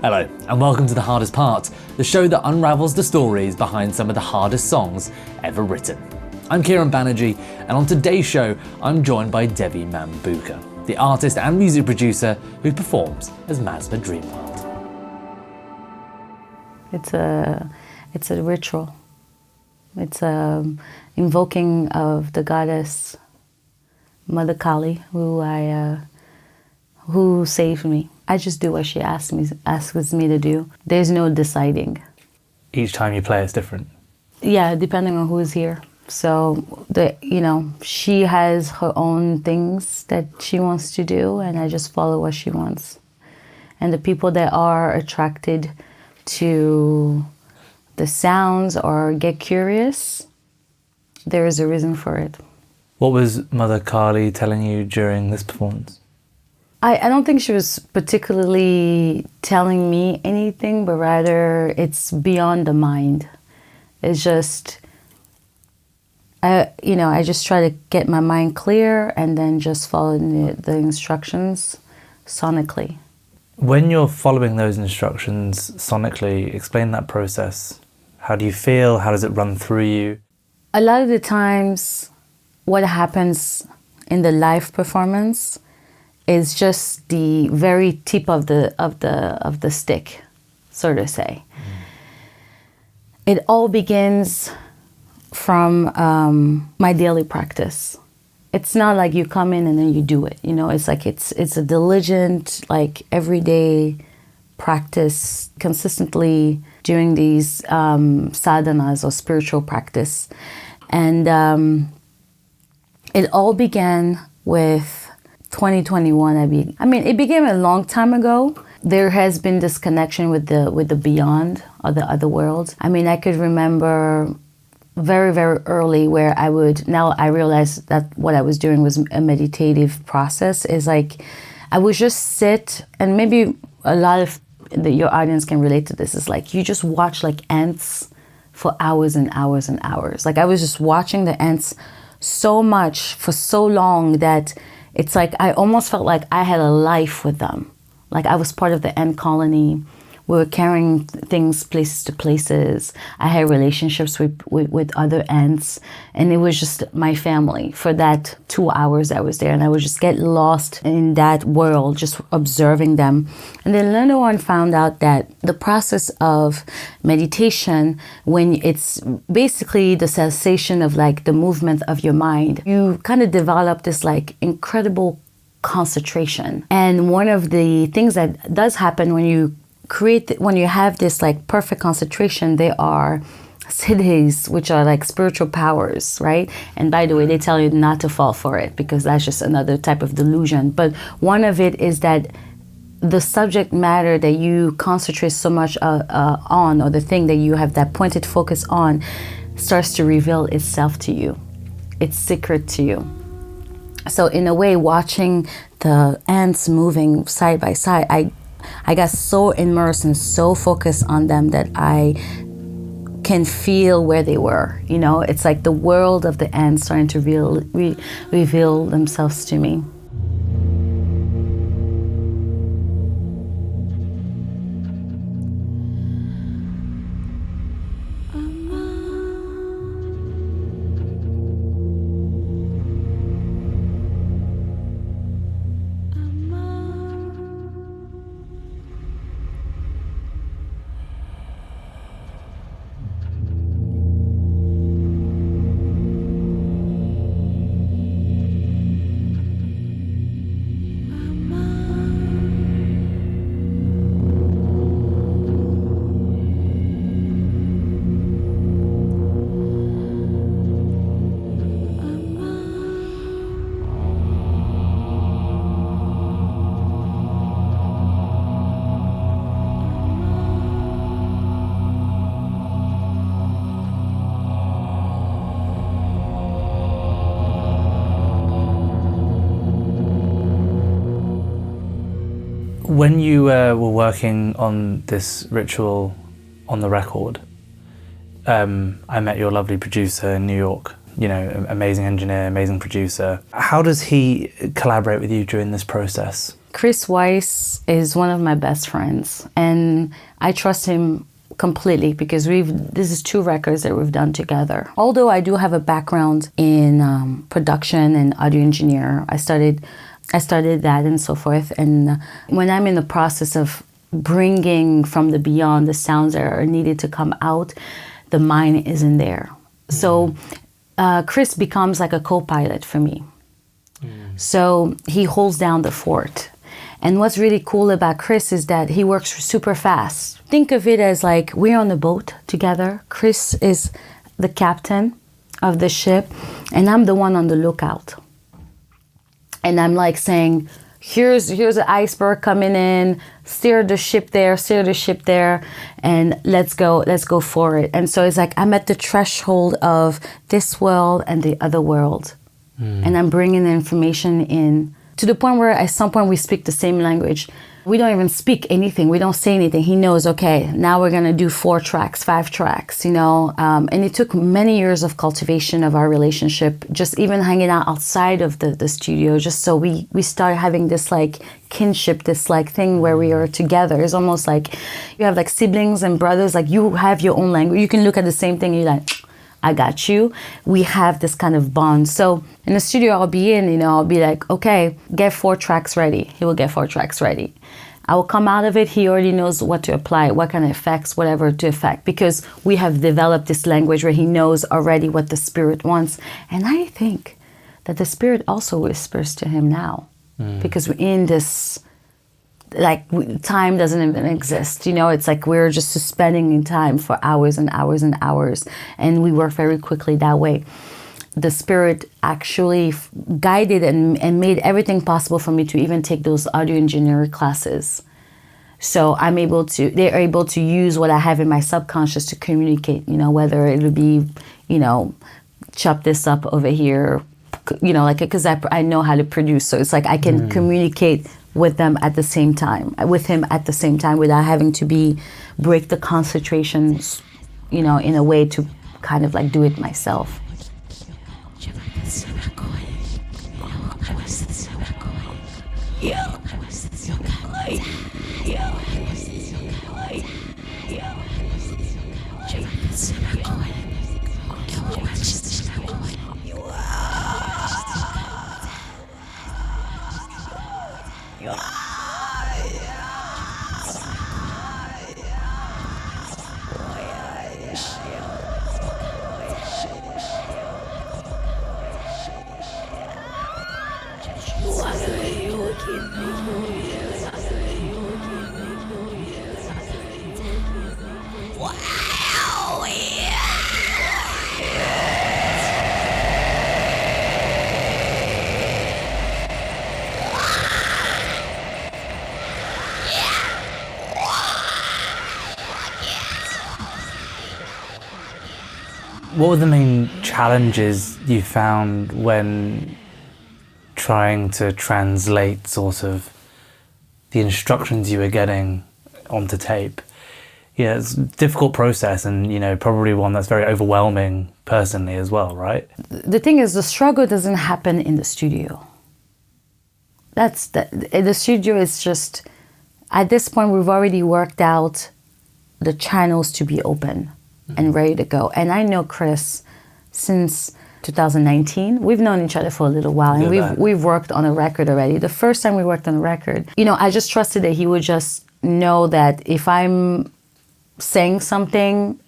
Hello, and welcome to The Hardest Part, the show that unravels the stories behind some of the hardest songs ever written. I'm Kieran Banerjee, and on today's show, I'm joined by Devi Mambouka, the artist and music producer who performs as Masma Dream World. It's a ritual. It's invoking of the goddess Mother Kali, who saved me. I just do what she asks me to do. There's no deciding. Each time you play, it's different. Yeah, depending on who is here. So she has her own things that she wants to do, and I just follow what she wants. And the people that are attracted to the sounds or get curious, there is a reason for it. What was Mother Kali telling you during this performance? I don't think she was particularly telling me anything, but rather it's beyond the mind. It's just, I just try to get my mind clear and then just follow the instructions sonically. When you're following those instructions sonically, explain that process. How do you feel? How does it run through you? A lot of the times, what happens in the live performance is just the very tip of the stick, so to say. It all begins from my daily practice. It's not like you come in and then you do it. It's like it's a diligent, like everyday practice, consistently doing these sadhanas or spiritual practice, and it all began with 2021. It began a long time ago. There has been this connection with the beyond or the other world. I could remember very, very early where now I realized that what I was doing was a meditative process. Is like I would just sit, and maybe a lot of your audience can relate to this. Is like you just watch like ants for hours and hours and hours. Like I was just watching the ants so much for so long that it's like I almost felt like I had a life with them. Like I was part of the ant colony. We were carrying things places to places. I had relationships with other ants, and it was just my family for that 2 hours I was there. And I would just get lost in that world, just observing them. And then later on found out that the process of meditation, when it's basically the cessation of like the movement of your mind, you kind of develop this like incredible concentration. And one of the things that does happen when you have this like perfect concentration, there are cides, which are like spiritual powers, right? And by the way, they tell you not to fall for it because that's just another type of delusion. But one of it is that the subject matter that you concentrate so much on, or the thing that you have that pointed focus on, starts to reveal itself to you. It's secret to you. So in a way, watching the ants moving side by side, I got so immersed and so focused on them that I can feel where they were. It's like the world of the ants starting to reveal themselves to me. When you were working on this ritual on the record, I met your lovely producer in New York, amazing engineer, amazing producer. How does he collaborate with you during this process? Chris Weiss is one of my best friends, and I trust him completely because this is 2 records that we've done together. Although I do have a background in production and audio engineer, I studied that and so forth. And when I'm in the process of bringing from the beyond the sounds that are needed to come out, the mind isn't there. So Chris becomes like a co-pilot for me. So he holds down the fort. And what's really cool about Chris is that he works super fast. Think of it as like we're on the boat together. Chris is the captain of the ship, and I'm the one on the lookout. And I'm like saying, here's an iceberg coming in, steer the ship there, and let's go for it. And so it's like I'm at the threshold of this world and the other world. And I'm bringing the information in to the point where at some point we speak the same language. We don't even speak anything. We don't say anything. He knows, okay, now we're going to do 4 tracks, 5 tracks, you know. And it took many years of cultivation of our relationship, just even hanging out outside of the studio, just so we started having this like kinship, this like thing where we are together. It's almost like you have like siblings and brothers, like you have your own language. You can look at the same thing and you're like, I got you. We have this kind of bond. So in the studio I'll be in, you know, I'll be like, okay, get 4 tracks ready. He will get 4 tracks ready. I will come out of it. He already knows what to apply, what kind of effects, whatever to affect, because we have developed this language where he knows already what the spirit wants. And I think that the spirit also whispers to him now, because we're in this, like time doesn't even exist, you know. It's like we're just suspending in time for hours and hours and hours, and we work very quickly that way. The spirit actually guided and made everything possible for me to even take those audio engineering classes. So they're able to use what I have in my subconscious to communicate, you know, whether it would be, you know, chop this up over here, you know, like, because I know how to produce. So it's like I can communicate with him at the same time without having to break the concentrations, you know, in a way to kind of like do it myself. What were the main challenges you found when trying to translate sort of the instructions you were getting onto tape? Yeah, it's a difficult process, and, you know, probably one that's very overwhelming personally as well, right? The thing is, the struggle doesn't happen in the studio. The studio is just, at this point, we've already worked out the channels to be open and ready to go. And I know Chris since 2019. We've known each other for a little while, and we've worked on a record already. The first time we worked on a record, you know, I just trusted that he would just know that if I'm saying something,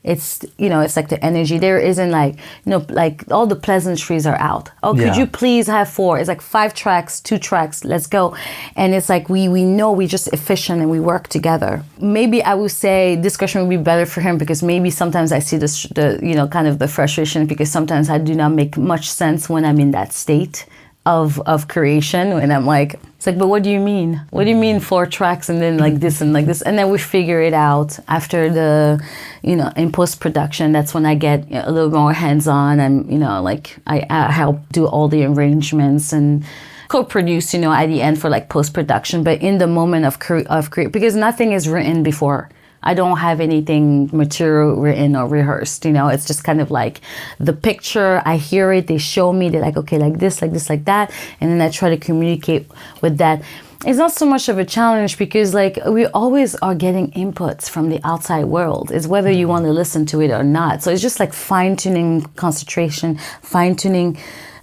it's, you know, it's like the energy. There isn't like, you know, like all the pleasantries are out. Oh, could you please have 4? It's like 5 tracks, 2 tracks, let's go. And it's like we know we're just efficient and we work together. Maybe I would say discussion would be better for him, because maybe sometimes I see the you know, kind of the frustration, because sometimes I do not make much sense when I'm in that state of creation, and I'm like, it's like, but what do you mean? What do you mean 4 tracks and then like this and like this? And then we figure it out after the, you know, in post-production. That's when I get a little more hands-on, and, you know, like I help do all the arrangements and co-produce, you know, at the end for like post-production. But in the moment of create, because nothing is written before. I don't have anything material written or rehearsed, you know. It's just kind of like the picture, I hear it, they show me, they're like, okay, like this, like this, like that. And then I try to communicate with that. It's not so much of a challenge because like we always are getting inputs from the outside world. It's whether you want to listen to it or not. So it's just like fine-tuning concentration, fine-tuning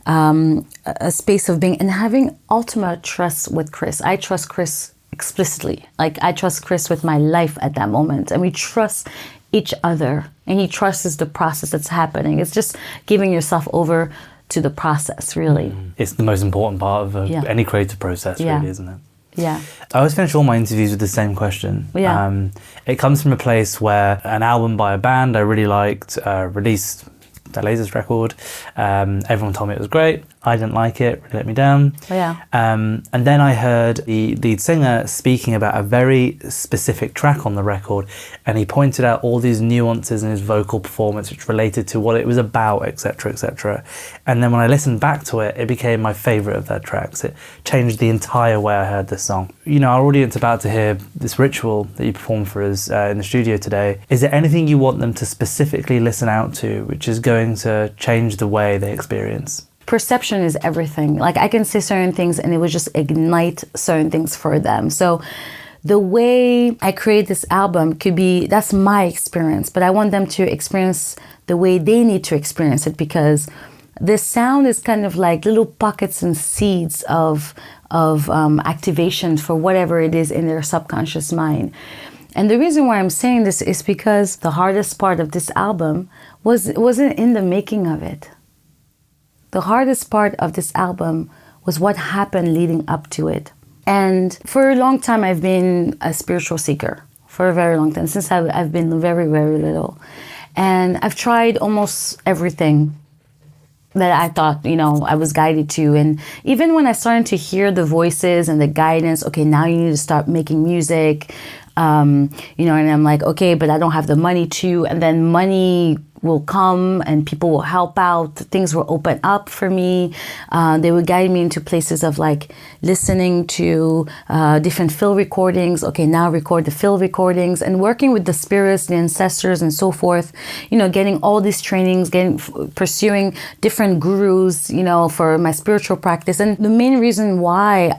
a space of being, and having ultimate trust with Chris. I trust Chris explicitly. Like I trust Chris with my life at that moment, and we trust each other, and he trusts the process that's happening. It's just giving yourself over to the process, really. It's the most important part of any creative process, Yeah. really, isn't it? Yeah. I always finish all my interviews with the same question. Yeah. It comes from a place where an album by a band I really liked released their latest record. Everyone told me it was great. I didn't like it, really let me down. Yeah. And then I heard the lead singer speaking about a very specific track on the record, and he pointed out all these nuances in his vocal performance which related to what it was about, etc., etc. And then when I listened back to it, it became my favourite of their tracks. It changed the entire way I heard this song. You know, our audience about to hear this ritual that you performed for us in the studio today. Is there anything you want them to specifically listen out to which is going to change the way they experience? Perception is everything. Like I can say certain things and it would just ignite certain things for them. So the way I create this album could be, that's my experience, but I want them to experience the way they need to experience it, because this sound is kind of like little pockets and seeds of activation for whatever it is in their subconscious mind. And the reason why I'm saying this is because the hardest part of this album wasn't in the making of it. The hardest part of this album was what happened leading up to it. And for a long time, I've been a spiritual seeker. For a very long time, since I've been very, very little. And I've tried almost everything that I thought, you know, I was guided to. And even when I started to hear the voices and the guidance, okay, now you need to start making music, you know, and I'm like, okay, but I don't have the money to, and then money will come and people will help out. Things will open up for me. They would guide me into places of like listening to different field recordings. Okay, now record the field recordings, and working with the spirits, the ancestors, and so forth. You know, getting all these trainings, pursuing different gurus, you know, for my spiritual practice. And the main reason why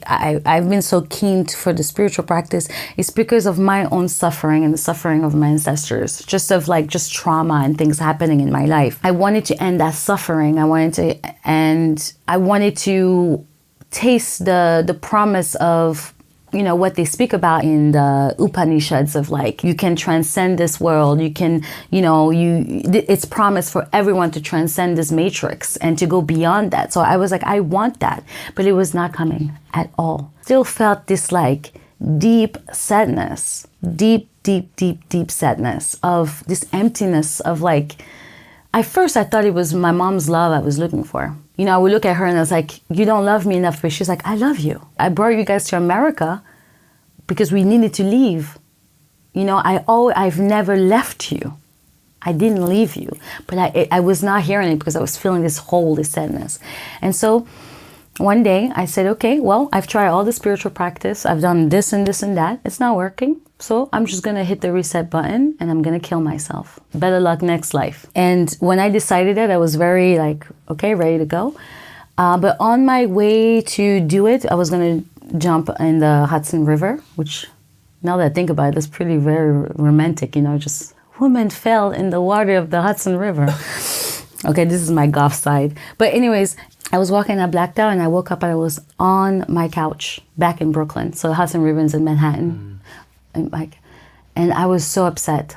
I've been so keen for the spiritual practice is because of my own suffering and the suffering of my ancestors, just trauma and things happening in my life. I wanted to end that suffering. I wanted to taste the promise of, you know, what they speak about in the Upanishads of like, you can transcend this world. You can, you know, it's promised for everyone to transcend this matrix and to go beyond that. So I was like, I want that, but it was not coming at all. Still felt this like deep sadness, deep sadness of this emptiness of like, at first I thought it was my mom's love I was looking for. You know, I would look at her and I was like, you don't love me enough. But she's like, I love you. I brought you guys to America because we needed to leave. You know, I've never left you. I didn't leave you. But I was not hearing it because I was feeling this hole, this sadness. And so one day I said, okay, well, I've tried all the spiritual practice. I've done this and this and that. It's not working. So I'm just going to hit the reset button and I'm going to kill myself. Better luck next life. And when I decided it, I was very like, okay, ready to go. But on my way to do it, I was going to jump in the Hudson River, which now that I think about it, is pretty very romantic, you know, just woman fell in the water of the Hudson River. Okay, this is my goth side. But anyways, I was walking, I blacked out, and I woke up and I was on my couch back in Brooklyn. So Hudson River is in Manhattan. And I was so upset.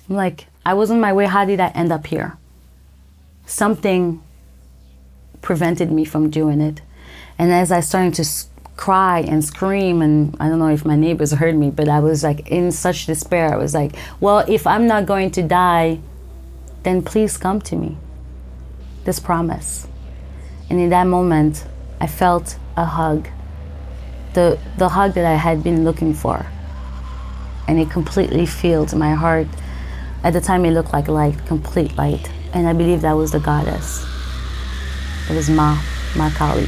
I'm like, I was on my way, how did I end up here? Something prevented me from doing it. And as I started to cry and scream, and I don't know if my neighbors heard me, but I was like in such despair. I was like, well, if I'm not going to die, then please come to me. This promise. And in that moment, I felt a hug. The hug that I had been looking for. And it completely filled my heart. At the time, it looked like light, complete light. And I believe that was the goddess. It was Ma Kali.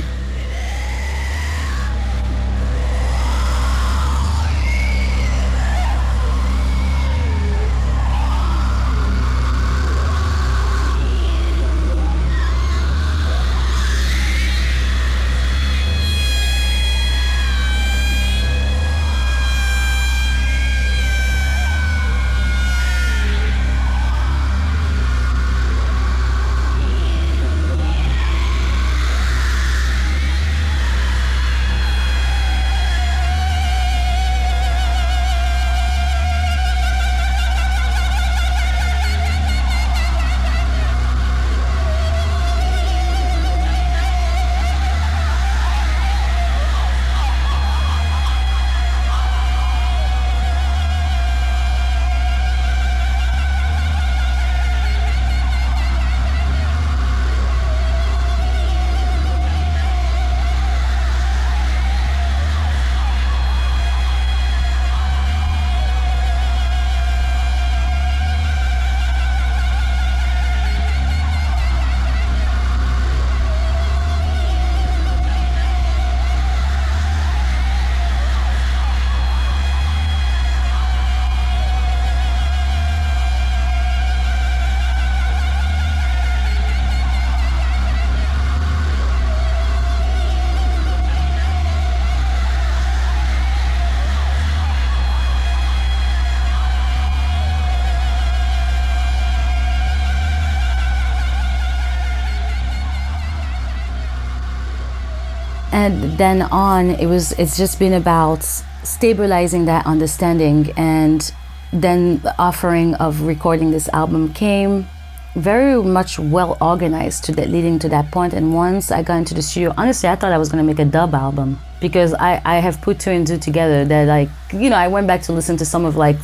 And then on, it's just been about stabilizing that understanding, and then the offering of recording this album came very much well organized to that, leading to that point. And once I got into the studio, honestly, I thought I was going to make a dub album, because I have put two and two together that, like, you know, I went back to listen to some of, like,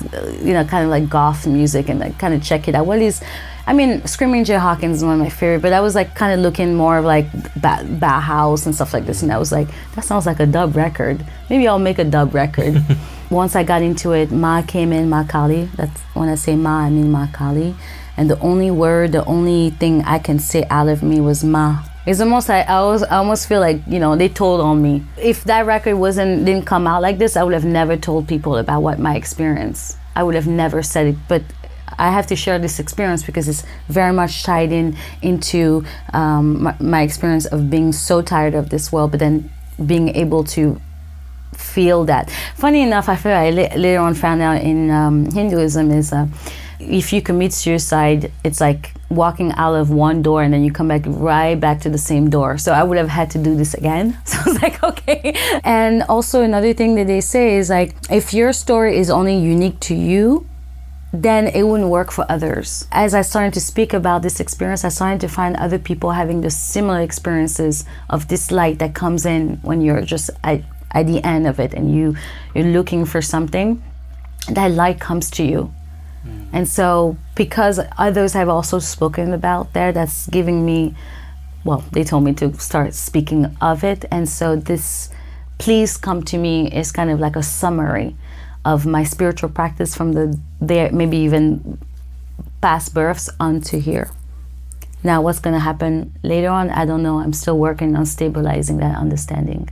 you know, kind of like goth music and like kind of check it out. What is, I mean, Screaming Jay Hawkins is one of my favorite, but I was like kind of looking more of like Bauhaus and stuff like this, and I was like, that sounds like a dub record. Maybe I'll make a dub record. Once I got into it, Ma came in, Ma Kali. That's when I say Ma, I mean Ma Kali. And the only thing I can say out of me was Ma. It's almost like I almost feel like, you know, they told on me. If that record didn't come out like this, I would have never told people about what my experience. I would have never said it, but I have to share this experience because it's very much tied into my experience of being so tired of this world, but then being able to feel that. Funny enough, I feel I later on found out in Hinduism is if you commit suicide, it's like walking out of one door and then you come right back to the same door. So I would have had to do this again. So I was like, okay. And also another thing that they say is like, if your story is only unique to you, then it wouldn't work for others. As I started to speak about this experience, I started to find other people having the similar experiences of this light that comes in when you're just at the end of it and you're looking for something. That light comes to you. And so because others have also spoken about that's giving me, well, they told me to start speaking of it. And so this Please Come to Me is kind of like a summary of my spiritual practice from there, maybe even past births onto here. Now what's going to happen later on, I don't know. I'm still working on stabilizing that understanding.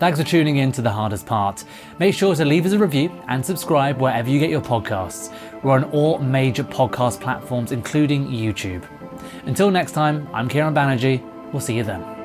Thanks for tuning in to The Hardest Part. Make sure to leave us a review and subscribe wherever you get your podcasts. We're on all major podcast platforms, including YouTube. Until next time, I'm Kieran Banerjee. We'll see you then.